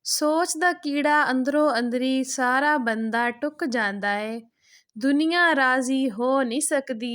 ਸੋਚ ਦਾ ਕੀੜਾ ਅੰਦਰੋਂ ਅੰਦਰੀ ਸਾਰਾ ਬੰਦਾ ਟੁੱਕ ਜਾਂਦਾ ਏ। ਦੁਨੀਆ ਰਾਜ਼ੀ ਹੋ ਨਹੀਂ ਸਕਦੀ,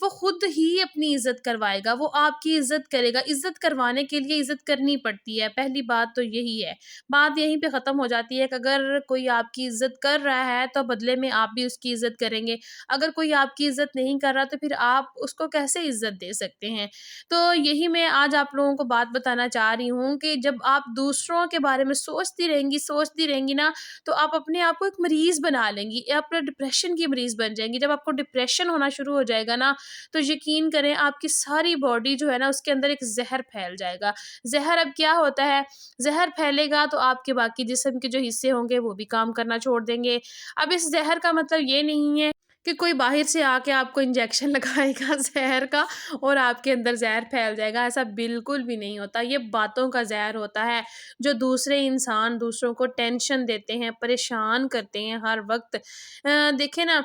وہ خود ہی اپنی عزت کروائے گا، وہ آپ کی عزت کرے گا۔ عزت کروانے کے لیے عزت کرنی پڑتی ہے، پہلی بات تو یہی ہے۔ بات یہیں پہ ختم ہو جاتی ہے کہ اگر کوئی آپ کی عزت کر رہا ہے تو بدلے میں آپ بھی اس کی عزت کریں گے۔ اگر کوئی آپ کی عزت نہیں کر رہا تو پھر آپ اس کو کیسے عزت دے سکتے ہیں؟ تو یہی میں آج آپ لوگوں کو بات بتانا چاہ رہی ہوں کہ جب آپ دوسروں کے بارے میں سوچتی رہیں گی نا، تو آپ اپنے آپ کو ایک مریض بنا لیں گی، آپ ڈپریشن کی مریض بن جائیں گی۔ جب آپ کو ڈپریشن ہونا شروع ہو جائے گا نا، تو یقین کریں آپ کی ساری باڈی جو ہے نا اس کے اندر ایک زہر پھیل جائے گا۔ زہر اب کیا ہوتا ہے؟ زہر پھیلے گا تو آپ کے باقی جسم کے جو حصے ہوں گے وہ بھی کام کرنا چھوڑ دیں گے۔ اب اس زہر کا مطلب یہ نہیں ہے کہ کوئی باہر سے آ کے آپ کو انجیکشن لگائے گا زہر کا اور آپ کے اندر زہر پھیل جائے گا، ایسا بالکل بھی نہیں ہوتا۔ یہ باتوں کا زہر ہوتا ہے جو دوسرے انسان دوسروں کو ٹینشن دیتے ہیں، پریشان کرتے ہیں ہر وقت۔ دیکھیں نا،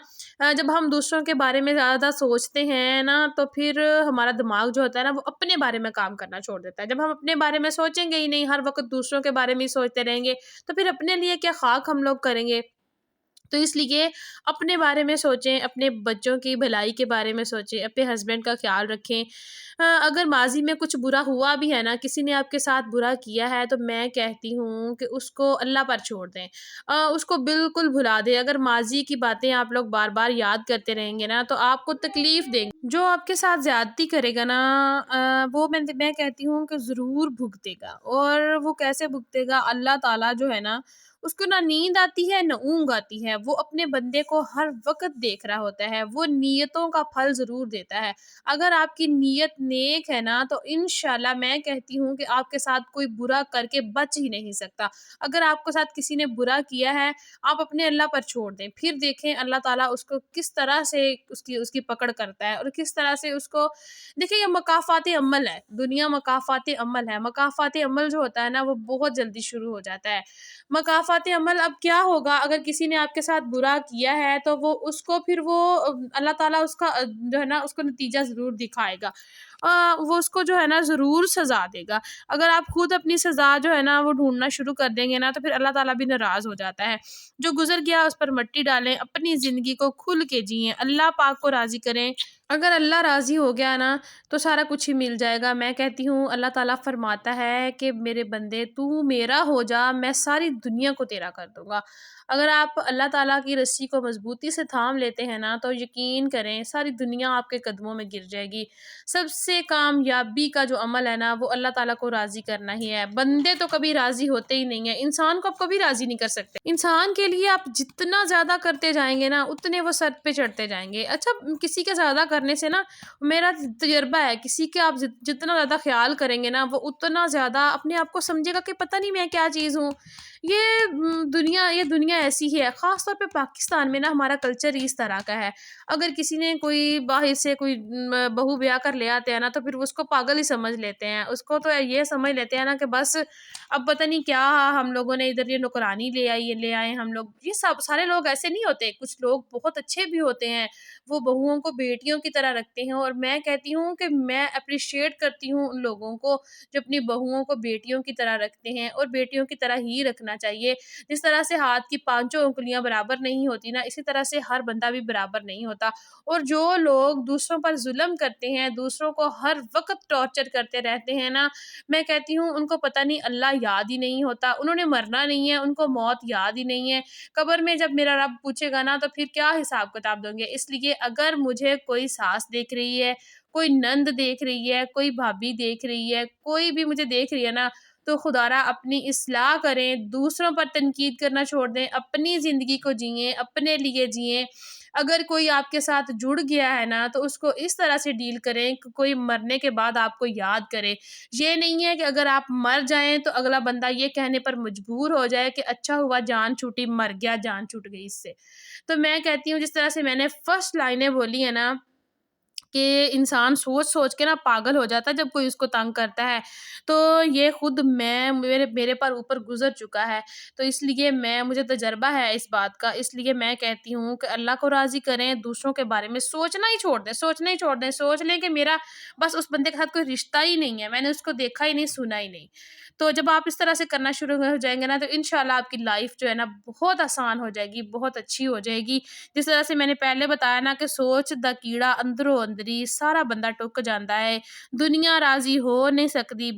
جب ہم دوسروں کے بارے میں زیادہ سوچتے ہیں نا تو پھر ہمارا دماغ جو ہوتا ہے نا وہ اپنے بارے میں کام کرنا چھوڑ دیتا ہے۔ جب ہم اپنے بارے میں سوچیں گے ہی نہیں، ہر وقت دوسروں کے بارے میں ہی سوچتے رہیں گے، تو پھر اپنے لیے کیا خاک ہم لوگ کریں گے؟ تو اس لیے اپنے بارے میں سوچیں، اپنے بچوں کی بھلائی کے بارے میں سوچیں، اپنے ہسبینڈ کا خیال رکھیں۔ اگر ماضی میں کچھ برا ہوا بھی ہے نا، کسی نے آپ کے ساتھ برا کیا ہے تو میں کہتی ہوں کہ اس کو اللہ پر چھوڑ دیں، اس کو بالکل بھلا دیں۔ اگر ماضی کی باتیں آپ لوگ بار بار یاد کرتے رہیں گے نا تو آپ کو تکلیف دیں گے۔ جو آپ کے ساتھ زیادتی کرے گا نا، وہ میں کہتی ہوں کہ ضرور بھگتے گا۔ اور وہ کیسے بھگتے گا؟ اللہ تعالیٰ جو ہے نا اس کو نہ نیند آتی ہے نہ اونگ آتی ہے، وہ اپنے بندے کو ہر وقت دیکھ رہا ہوتا ہے، وہ نیتوں کا پھل ضرور دیتا ہے۔ اگر آپ کی نیت نیک ہے نا تو انشاءاللہ میں کہتی ہوں کہ آپ کے ساتھ کوئی برا کر کے بچ ہی نہیں سکتا۔ اگر آپ کے ساتھ کسی نے برا کیا ہے، آپ اپنے اللہ پر چھوڑ دیں، پھر دیکھیں اللہ تعالیٰ اس کو کس طرح سے اس کی پکڑ کرتا ہے اور کس طرح سے اس کو۔ دیکھیں یہ مکافات عمل ہے، دنیا مکافات عمل ہے۔ مکافات عمل جو ہوتا ہے نا وہ بہت جلدی شروع ہو جاتا ہے۔ مکافات عمل اب کیا ہوگا؟ اگر کسی نے آپ کے ساتھ برا کیا ہے تو وہ اس کو پھر وہ اللہ تعالیٰ اس کا جو ہے نا اس کو نتیجہ ضرور دکھائے گا، وہ اس کو جو ہے نا ضرور سزا دے گا۔ اگر آپ خود اپنی سزا جو ہے نا وہ ڈھونڈنا شروع کر دیں گے نا تو پھر اللہ تعالیٰ بھی ناراض ہو جاتا ہے۔ جو گزر گیا اس پر مٹی ڈالیں، اپنی زندگی کو کھل کے جئیں، اللہ پاک کو راضی کریں۔ اگر اللہ راضی ہو گیا نا تو سارا کچھ ہی مل جائے گا۔ میں کہتی ہوں اللہ تعالیٰ فرماتا ہے کہ میرے بندے تو میرا ہو جا، میں ساری دنیا کو تیرا کر دوں گا۔ اگر آپ اللہ تعالیٰ کی رسی کو مضبوطی سے تھام لیتے ہیں نا تو یقین کریں ساری دنیا آپ کے قدموں میں گر جائے گی۔ سب سے کامیابی کا جو عمل ہے نا وہ اللہ تعالیٰ کو راضی کرنا ہی ہے۔ بندے تو کبھی راضی ہوتے ہی نہیں ہیں، انسان کو آپ کبھی راضی نہیں کر سکتے۔ انسان کے لیے آپ جتنا زیادہ کرتے جائیں گے نا اتنے وہ سر پہ چڑھتے جائیں گے۔ اچھا، کسی کے زیادہ کرنے سے نا میرا تجربہ ہے، کسی کے آپ جتنا زیادہ خیال کریں گے نا وہ اتنا زیادہ اپنے آپ کو سمجھے گا کہ پتہ نہیں میں کیا چیز ہوں۔ یہ دنیا ایسی ہی ہے، خاص طور پہ پاکستان میں نا ہمارا کلچر اس طرح کا ہے۔ اگر کسی نے کوئی باہر سے کوئی بہو بیاہ کر لے آتے ہیں نا تو پھر اس کو پاگل ہی سمجھ لیتے ہیں، اس کو تو یہ سمجھ لیتے ہیں نا کہ بس اب پتہ نہیں کیا ہم لوگوں نے ادھر یہ نوکرانی لے آئے ہم لوگ۔ یہ سب سارے لوگ ایسے نہیں ہوتے، کچھ لوگ بہت اچھے بھی ہوتے ہیں، وہ بہوؤں کو بیٹیوں کی طرح رکھتے ہیں۔ اور میں کہتی ہوں کہ میں اپریشیٹ کرتی ہوں ان لوگوں کو جو اپنی بہوؤں کو بیٹیوں کی طرح رکھتے ہیں، اور بیٹیوں کی طرح ہی رکھنا چاہیے۔ جس طرح سے ہاتھ کی پانچوں انگلیاں برابر نہیں ہوتی نا، اسی طرح سے ہر بندہ بھی برابر نہیں ہوتا۔ اور جو لوگ دوسروں پر ظلم کرتے ہیں، دوسروں کو ہر وقت ٹارچر کرتے رہتے ہیں نا، میں کہتی ہوں ان کو پتہ نہیں اللہ یاد ہی نہیں ہوتا، انہوں نے مرنا نہیں ہے، ان کو موت یاد ہی نہیں ہے۔ قبر میں جب میرا رب پوچھے گا نا تو پھر کیا حساب کتاب دوں گے؟ اس لیے اگر مجھے کوئی ساس دیکھ رہی ہے، کوئی نند دیکھ رہی ہے، کوئی بھابھی دیکھ رہی ہے، کوئی بھی مجھے دیکھ رہی ہے نا، تو خدا را اپنی اصلاح کریں، دوسروں پر تنقید کرنا چھوڑ دیں، اپنی زندگی کو جئیں، اپنے لیے جئیں۔ اگر کوئی آپ کے ساتھ جڑ گیا ہے نا تو اس کو اس طرح سے ڈیل کریں کہ کوئی مرنے کے بعد آپ کو یاد کرے۔ یہ نہیں ہے کہ اگر آپ مر جائیں تو اگلا بندہ یہ کہنے پر مجبور ہو جائے کہ اچھا ہوا جان چھوٹی، مر گیا جان چھوٹ گئی اس سے۔ تو میں کہتی ہوں جس طرح سے میں نے فرسٹ لائنیں بولی ہیں نا کہ انسان سوچ سوچ کے نا پاگل ہو جاتا ہے جب کوئی اس کو تنگ کرتا ہے، تو یہ خود میرے پر اوپر گزر چکا ہے۔ تو اس لیے مجھے تجربہ ہے اس بات کا، اس لیے میں کہتی ہوں کہ اللہ کو راضی کریں، دوسروں کے بارے میں سوچنا ہی چھوڑ دیں، سوچ لیں کہ میرا بس اس بندے کے ساتھ کوئی رشتہ ہی نہیں ہے، میں نے اس کو دیکھا ہی نہیں، سنا ہی نہیں۔ تو جب آپ اس طرح سے کرنا شروع ہو جائیں گے نا تو انشاءاللہ آپ کی لائف جو ہے نا بہت آسان ہو جائے گی، بہت اچھی ہو جائے گی۔ جس طرح سے میں نے پہلے بتایا نا کہ سوچ دا کیڑا اندرو اندری ਅੰਦਰੀ ਸਾਰਾ ਬੰਦਾ ਟੁੱਕ ਜਾਂਦਾ ਹੈ, ਦੁਨੀਆ ਰਾਜ਼ੀ ਹੋ ਨਹੀਂ ਸਕਦੀ,